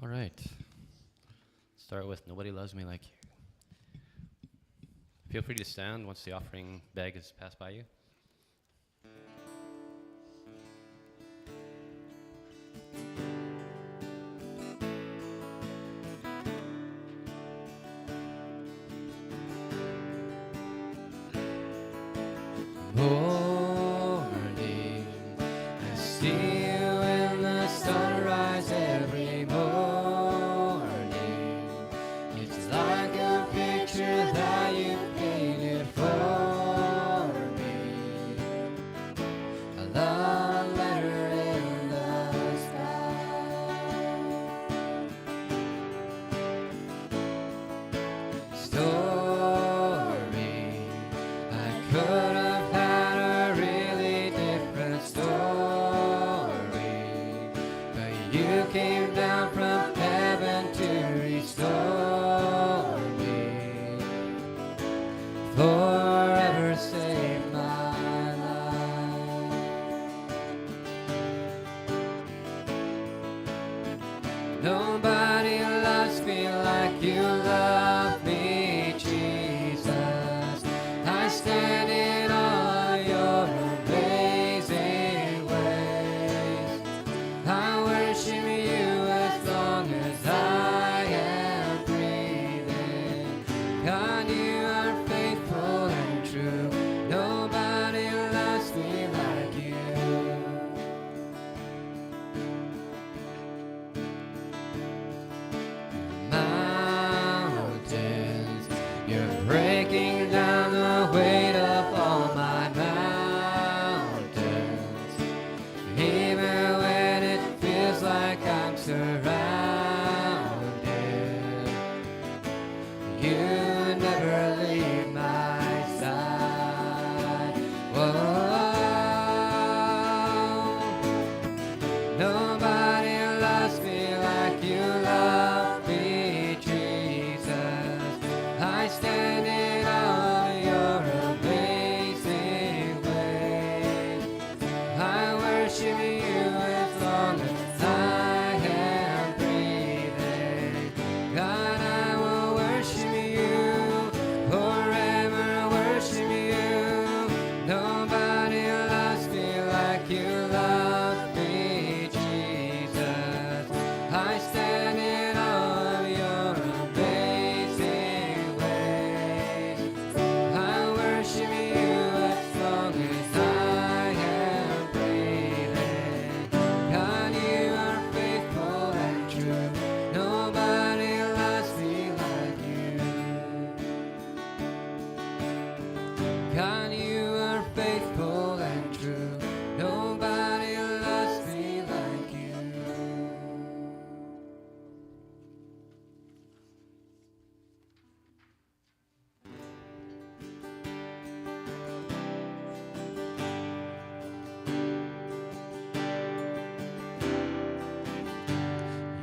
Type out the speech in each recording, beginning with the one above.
All right. Start with Nobody Loves Me Like You. Feel free to stand once the offering bag has passed by you. Morning, I see you in the sunrise every morning. It's like a picture that you painted for me. A love letter in the sky. Story I could have had a really different story, but you came down from heaven to restore me. Forever save my life. Nobody loves me like you love me, Jesus. I stand in awe of your amazing ways. I worship you as long as I am breathing. God, you are faithful and true. Nobody loves me like you. Mountains, you're breaking down the weight of all my mountains. Even when it feels like I'm surrounded, you never leave my side. Whoa. Nobody loves me like you love me, Jesus. I stand in awe of your amazing ways. I worship you as long as I am breathing. God, I will worship you, forever worship you. Nobody loves me like you love me, Jesus. I stand in awe of your amazing ways. I worship you as long as I am breathing. God, you are faithful and true. Nobody loves me like you. God, you are faithful and true. Nobody loves me like you.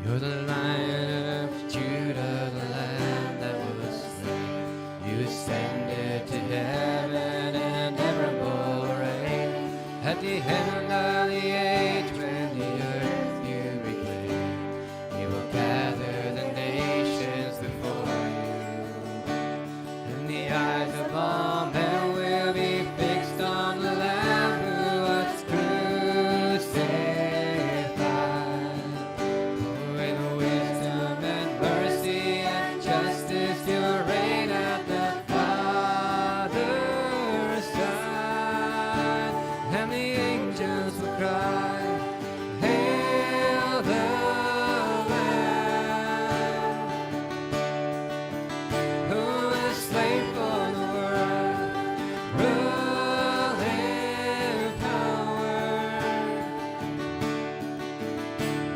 You're the Lion of Judah, the Lamb that was slain. You ascended to heaven and evermore reign. At the end of the age, when the earth you reclaim, you will gather the nations before you. And the eyes of all men will be fixed on the Lamb who was crucified. With wisdom and mercy and justice you reign at the Father's side. And the angels will cry, Hail the Lamb, who was slain for the world, ruling power.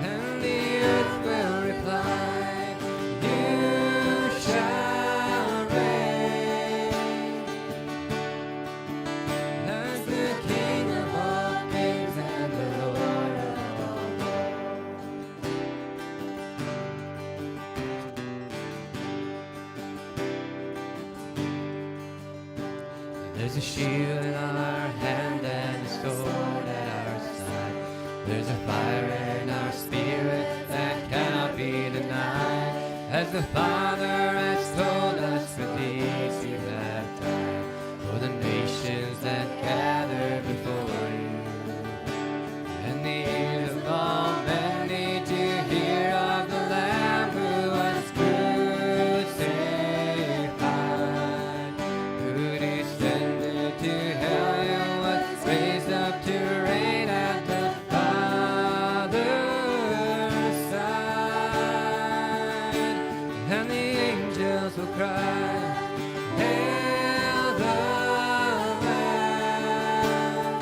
And the earth will reply, You shall reign as the King of all kings and the Lord of all lords. There's a shield in our hand and a sword at our side. There's a fire in our spirit that cannot be as the Father has told us, for these you have died, for the nations that gather before you. And the ears of all men need to hear of the Lamb who was crucified, who descended to hell and was raised up to reign at the Father's side. And the angels will cry, Hail the Lamb,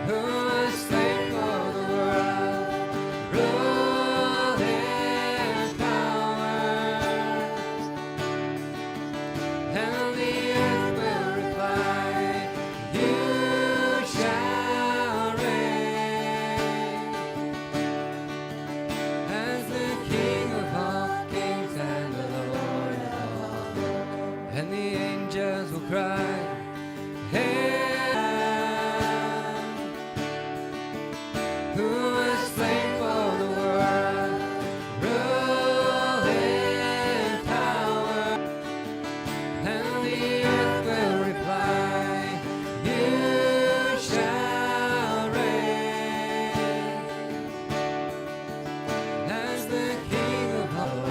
who was slain for the world, rule in power. And the earth will reply, You shall reign as the King of all kings and the Lord of all. And the angels will cry, Hail, who was slain for the world, rule in power. And the earth will reply, You shall reign as the King of all.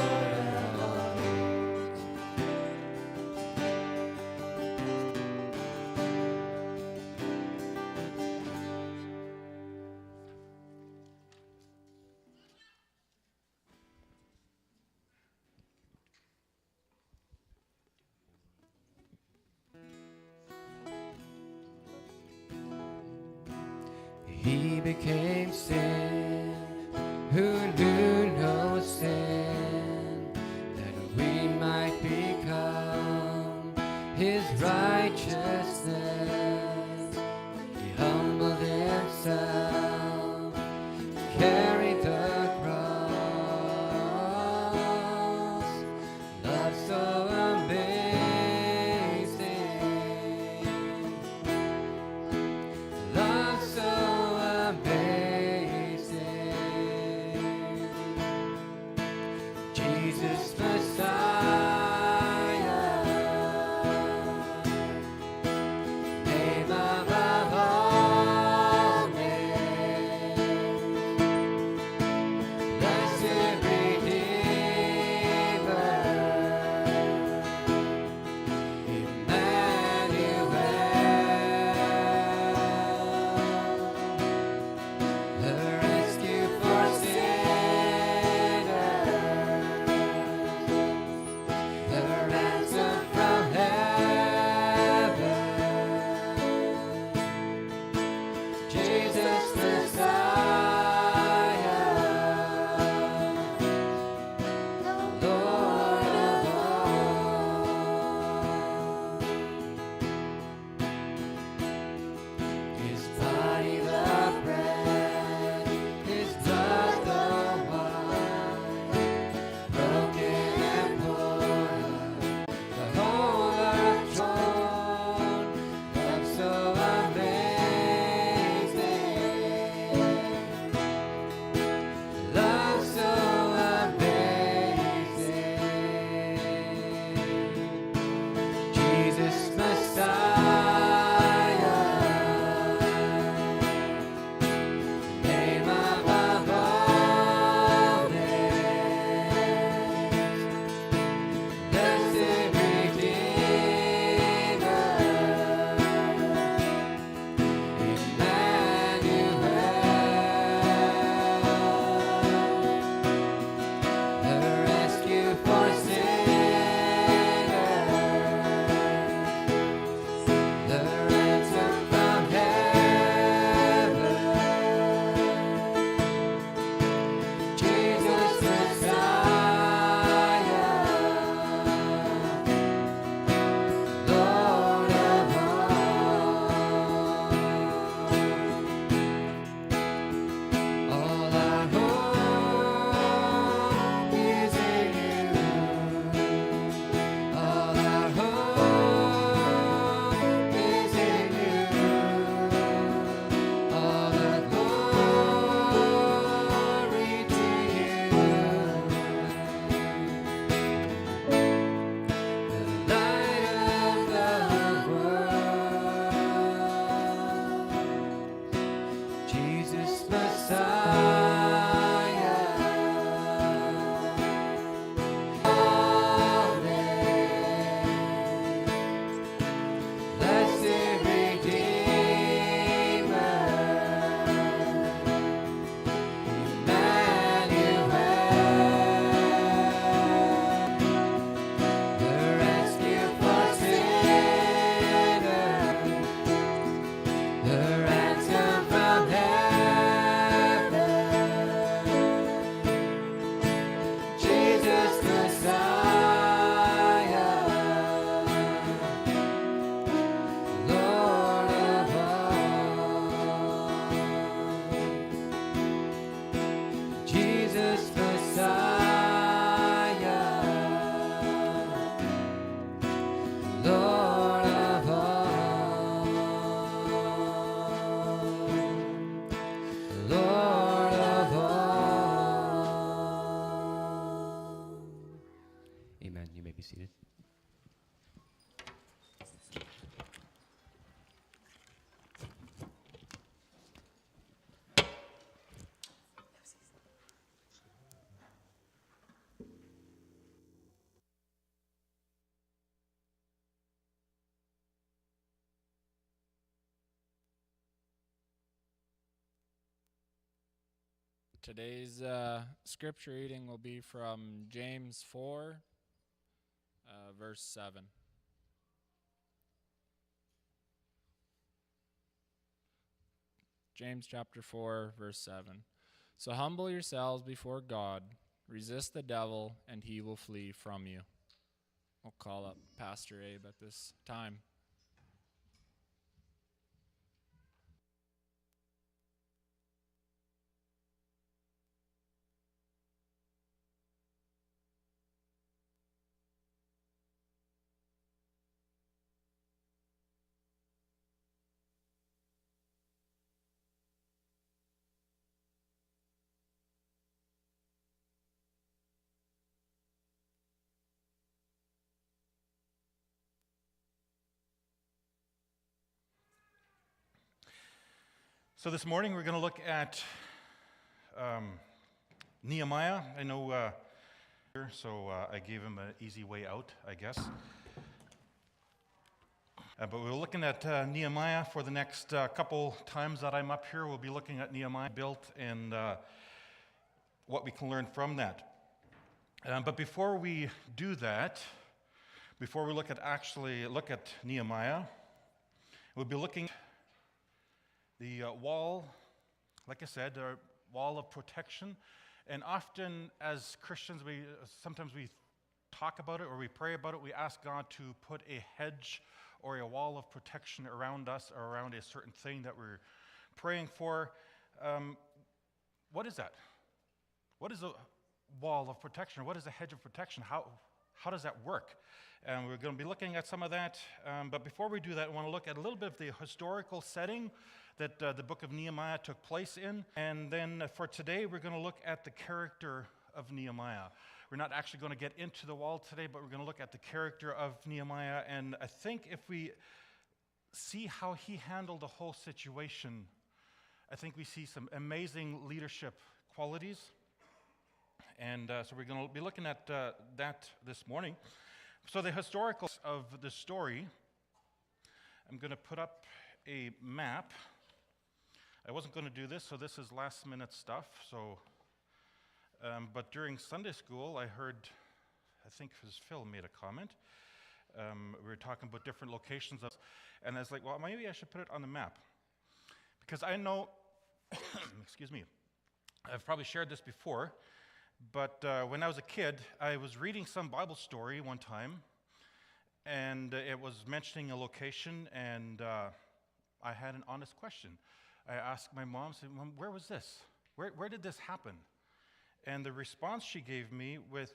He became sin, who knew no sin, that we might become his righteousness. He humbled himself, carried the cross, love so amazing, love so amazing. Today's scripture reading will be from James 4, verse 7. James chapter 4, verse 7. So humble yourselves before God, resist the devil, and he will flee from you. I'll call up Pastor Abe at this time. So this morning we're going to look at Nehemiah. I know, so I gave him an easy way out, I guess. But we're looking at Nehemiah for the next couple times that I'm up here. We'll be looking at Nehemiah built and what we can learn from that. But before we do that, before we look at Nehemiah, we'll be looking at the wall, like I said, the wall of protection. And often as Christians, sometimes we talk about it or we pray about it. We ask God to put a hedge or a wall of protection around us or around a certain thing that we're praying for. What is that? What is a wall of protection? What is a hedge of protection? How does that work? And we're going to be looking at some of that. But before we do that, I want to look at a little bit of the historical setting that the book of Nehemiah took place in. And then for today, we're going to look at the character of Nehemiah. We're not actually going to get into the wall today, but we're going to look at the character of Nehemiah. And I think if we see how he handled the whole situation, I think we see some amazing leadership qualities. And so we're going to be looking at that this morning. So the historical of the story, I'm going to put up a map. I wasn't going to do this, so this is last minute stuff. So, but during Sunday school, I heard, I think it was Phil made a comment. We were talking about different locations, and I was like, well, maybe I should put it on the map. Because I know, excuse me, I've probably shared this before, but when I was a kid, I was reading some Bible story one time, and it was mentioning a location, and I had an honest question. I asked my mom, said, Mom, where was this? Where did this happen? And the response she gave me with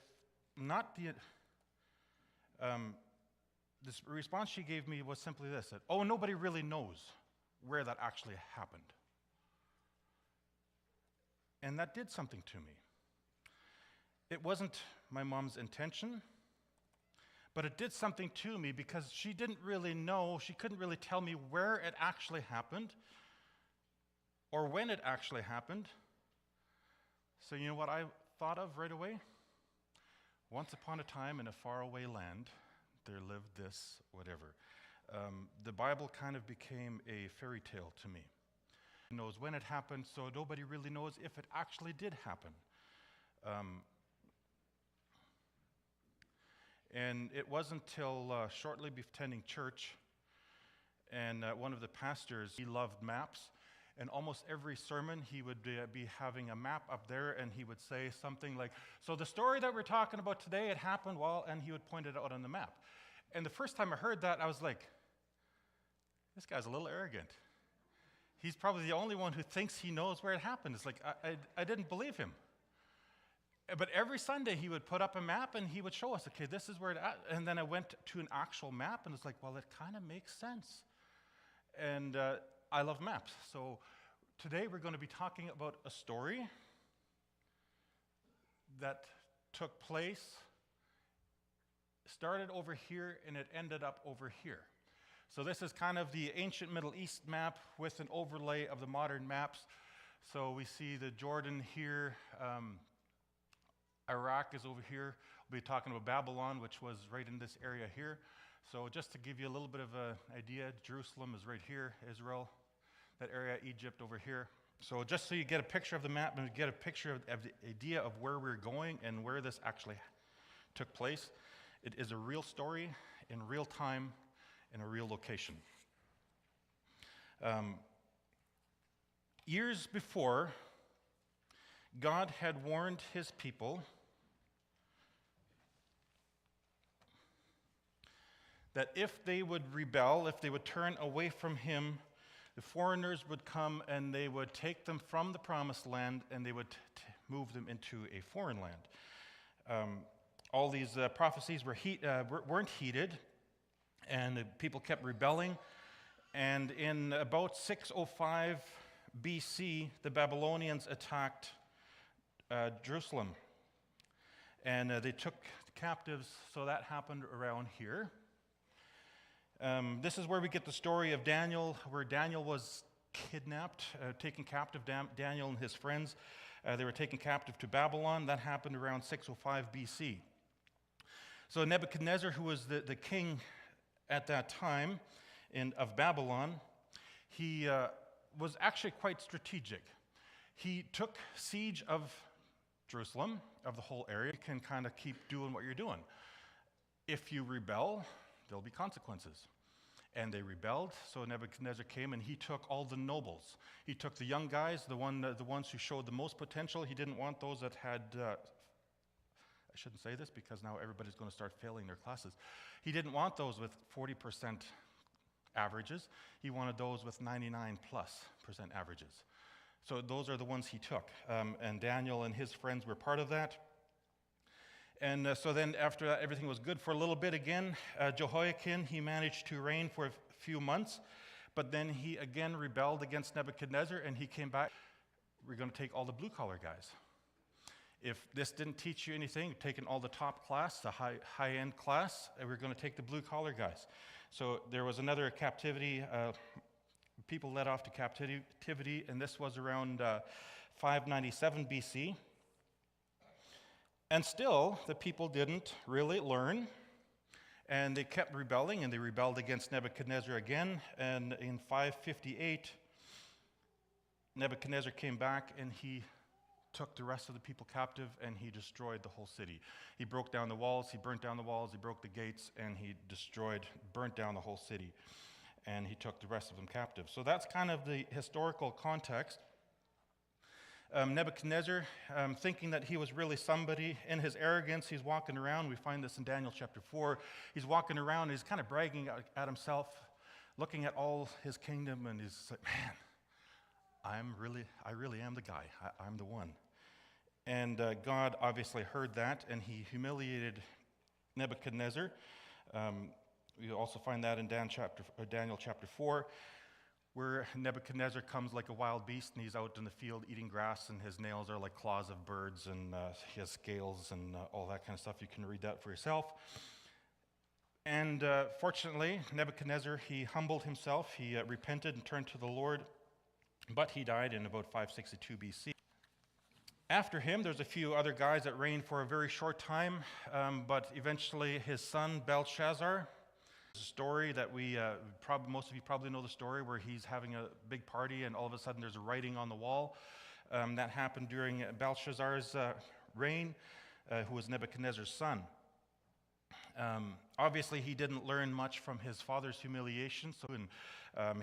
not the, this response she gave me was simply this, that, oh, nobody really knows where that actually happened. And that did something to me. It wasn't my mom's intention, but it did something to me because she didn't really know, she couldn't really tell me where it actually happened or when it actually happened. So you know what I thought of right away? Once upon a time in a faraway land, there lived this whatever. The Bible kind of became a fairy tale to me. It knows when it happened, so nobody really knows if it actually did happen. And it wasn't until shortly before attending church, and one of the pastors, he loved maps, and almost every sermon he would be having a map up there, and he would say something like, so the story that we're talking about today, it happened while, and he would point it out on the map. And the first time I heard that, I was like, this guy's a little arrogant. He's probably the only one who thinks he knows where it happened. It's like, I didn't believe him. But every Sunday he would put up a map and he would show us, okay, this is where it at. And then I went to an actual map and it's like, well, it kind of makes sense. And I love maps. So today we're going to be talking about a story that took place, started over here, and it ended up over here. So this is kind of the ancient Middle East map with an overlay of the modern maps. So we see the Jordan here. Iraq is over here. We'll be talking about Babylon, which was right in this area here. So just to give you a little bit of an idea, Jerusalem is right here, Israel, that area, Egypt over here. So just so you get a picture of the map and get a picture of the idea of where we're going and where this actually took place, it is a real story in real time in a real location. Years before, God had warned his people that if they would rebel, if they would turn away from him, the foreigners would come and they would take them from the promised land and they would move them into a foreign land. All these prophecies weren't heeded, and the people kept rebelling. And in about 605 BC, the Babylonians attacked Jerusalem, and they took captives. So that happened around here. This is where we get the story of Daniel, where Daniel was kidnapped, taken captive. Daniel and his friends, they were taken captive to Babylon. That happened around 605 BC. So Nebuchadnezzar, who was the king at that time of Babylon, he was actually quite strategic. He took siege of Jerusalem, of the whole area. You can kind of keep doing what you're doing. If you rebel, there'll be consequences. And they rebelled, so Nebuchadnezzar came and he took all the nobles. He took the young guys, the ones who showed the most potential. He didn't want those that had, I shouldn't say this because now everybody's going to start failing their classes. He didn't want those with 40% averages. He wanted those with 99+% averages. So those are the ones he took. And Daniel and his friends were part of that. And so then after that, everything was good for a little bit again. Jehoiakim, he managed to reign for a few months, but then he again rebelled against Nebuchadnezzar, and he came back. We're going to take all the blue-collar guys. If this didn't teach you anything, you're taking all the top class, the high-end class, and we're going to take the blue-collar guys. So there was another captivity. People led off to captivity, and this was around 597 BC. And still, the people didn't really learn, and they kept rebelling, and they rebelled against Nebuchadnezzar again. And in 558, Nebuchadnezzar came back, and he took the rest of the people captive, and he destroyed the whole city. He broke down the walls, he burnt down the walls, he broke the gates, and he burnt down the whole city. And he took the rest of them captive. So that's kind of the historical context. Nebuchadnezzar, thinking that he was really somebody, in his arrogance, he's walking around. We find this in Daniel chapter 4. He's walking around, and he's kind of bragging at himself, looking at all his kingdom, and he's like, man, I really am the guy. I'm the one. And God obviously heard that, and he humiliated Nebuchadnezzar. You also find that in Daniel chapter 4. Where Nebuchadnezzar comes like a wild beast, and he's out in the field eating grass, and his nails are like claws of birds, and he has scales and all that kind of stuff. You can read that for yourself. And fortunately, Nebuchadnezzar, he humbled himself. He repented and turned to the Lord, but he died in about 562 BC. After him, there's a few other guys that reigned for a very short time, but eventually his son, Belshazzar, a story that most of you probably know the story, where he's having a big party and all of a sudden there's a writing on the wall. That happened during Belshazzar's reign, who was Nebuchadnezzar's son. Obviously, he didn't learn much from his father's humiliation, so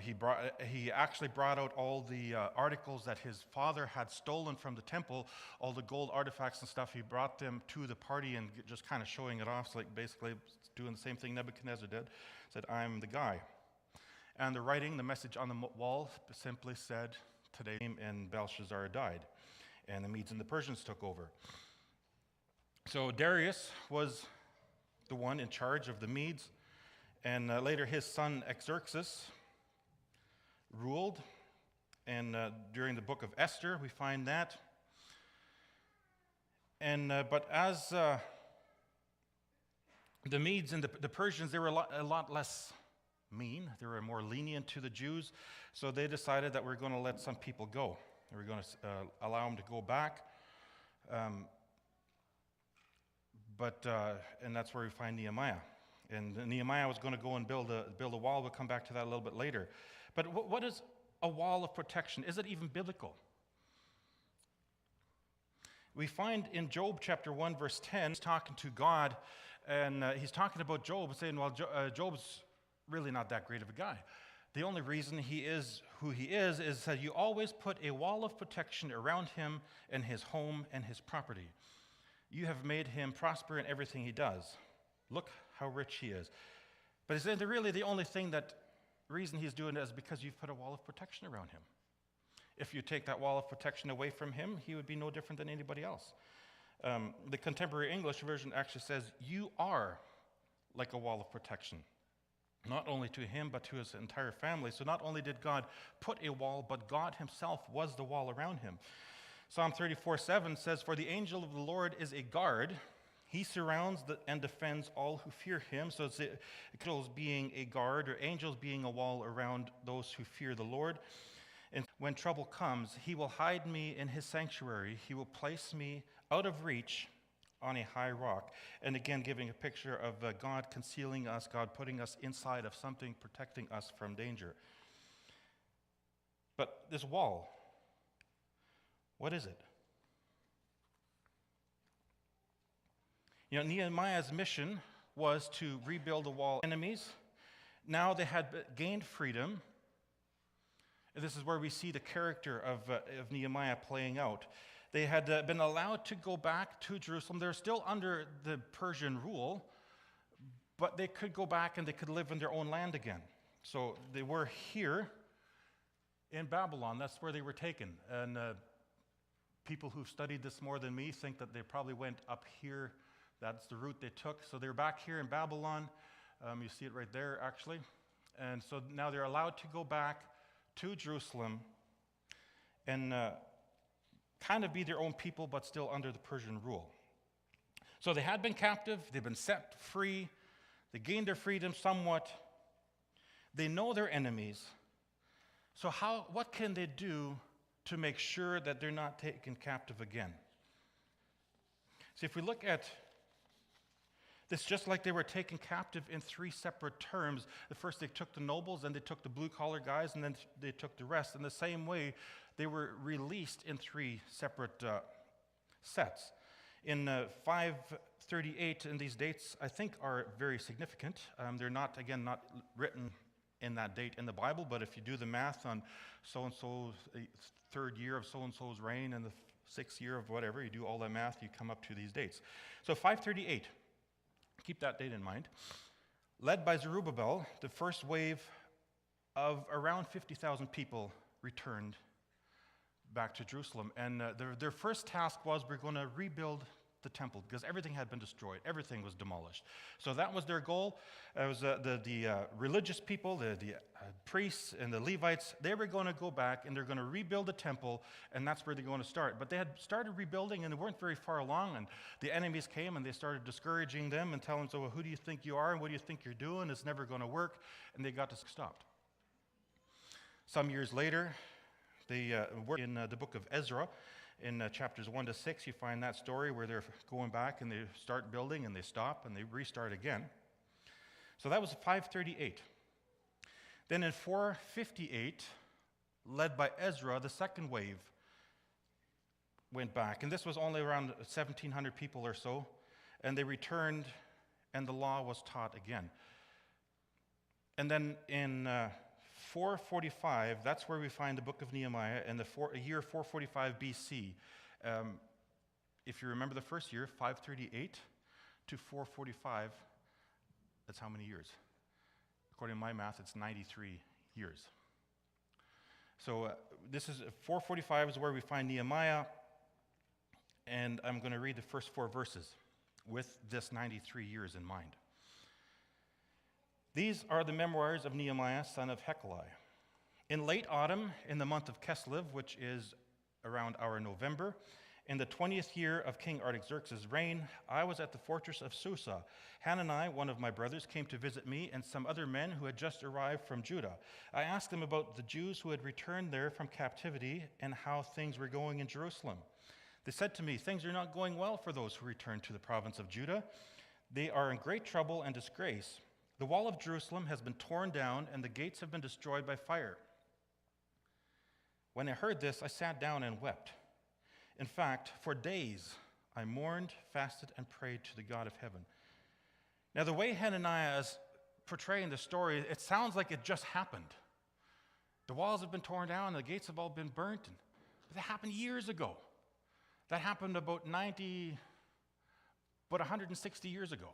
he actually brought out all the articles that his father had stolen from the temple, all the gold artifacts and stuff. He brought them to the party and just kind of showing it off, so like basically doing the same thing Nebuchadnezzar did, said, I'm the guy. And the writing, the message on the wall simply said, today, and Belshazzar died, and the Medes and the Persians took over. So Darius was the one in charge of the Medes, and later his son Xerxes ruled, and during the book of Esther we find that. And but as the Medes and the Persians, they were a lot less mean. They were more lenient to the Jews, so they decided that we're going to let some people go. We're going to allow them to go back. And that's where we find Nehemiah. And Nehemiah was going to go and build a wall. We'll come back to that a little bit later. But what is a wall of protection? Is it even biblical? We find in Job chapter 1, verse 10, he's talking to God, and he's talking about Job, saying, well, Job's really not that great of a guy. The only reason he is who he is that you always put a wall of protection around him and his home and his property. You have made him prosper in everything he does. Look how rich he is. But he said, really the only reason he's doing it is because you've put a wall of protection around him. If you take that wall of protection away from him, he would be no different than anybody else. The contemporary English version actually says, you are like a wall of protection, not only to him, but to his entire family. So not only did God put a wall, but God himself was the wall around him. Psalm 34:7 says, for the angel of the Lord is a guard. He surrounds and defends all who fear him. So it's angels being a guard, or angels being a wall around those who fear the Lord. And when trouble comes, he will hide me in his sanctuary. He will place me out of reach on a high rock. And again, giving a picture of God concealing us, God putting us inside of something, protecting us from danger. But this wall, what is it? You know, Nehemiah's mission was to rebuild the wall. Enemies, now they had gained freedom. This is where we see the character of Nehemiah playing out. They had been allowed to go back to Jerusalem. They're still under the Persian rule, but they could go back and they could live in their own land again. So they were here in Babylon. That's where they were taken. And people who've studied this more than me think that they probably went up here. That's the route they took. So they're back here in Babylon. You see it right there, actually. And so now they're allowed to go back to Jerusalem and kind of be their own people, but still under the Persian rule. So they had been captive. They've been set free. They gained their freedom somewhat. They know their enemies. So what can they do to make sure that they're not taken captive again? See, if we look at this, just like they were taken captive in three separate terms. The first, they took the nobles, then they took the blue-collar guys, and then they took the rest. In the same way, they were released in three separate sets. In 538, and these dates, I think, are very significant. They're not written in that date in the Bible, but if you do the math on so-and-so's third year of so-and-so's reign and the sixth year of whatever, you do all that math, you come up to these dates. So 538. Keep that date in mind. Led by Zerubbabel, the first wave of around 50,000 people returned back to Jerusalem. And their first task was, we're going to rebuild the temple, because everything had been destroyed. Everything was demolished. So that was their goal. It was the religious people, the priests and the Levites. They were going to go back and they're going to rebuild the temple, and that's where they're going to start. But they had started rebuilding and they weren't very far along, and the enemies came and they started discouraging them and telling them, so who do you think you are and what do you think you're doing? It's never going to work. And they got stopped. Some years later, they worked in the book of Ezra. In chapters 1 to 6, you find that story where they're going back and they start building and they stop and they restart again. So that was 538. Then in 458, led by Ezra, the second wave went back. And this was only around 1,700 people or so. And they returned and the law was taught again. And then in 445, that's where we find the book of Nehemiah in the year 445 BC. If you remember the first year, 538 to 445, that's how many years? According to my math, it's 93 years. So this is 445 is where we find Nehemiah, and I'm going to read the first 4 verses with this 93 years in mind. These are the memoirs of Nehemiah, son of HLEC. In late autumn, in the month of Kislev, which is around our November, in the 20th year of King Artaxerxes' reign, I was at the fortress of Susa. Hanani, one of my brothers, came to visit me and some other men who had just arrived from Judah. I asked them about the Jews who had returned there from captivity and how things were going in Jerusalem. They said to me, things are not going well for those who returned to the province of Judah. They are in great trouble and disgrace. The wall of Jerusalem has been torn down, and the gates have been destroyed by fire. When I heard this, I sat down and wept. In fact, for days I mourned, fasted, and prayed to the God of heaven. Now, the way Hananiah is portraying the story, it sounds like it just happened. The walls have been torn down, the gates have all been burnt. But that happened years ago. That happened about 160 years ago.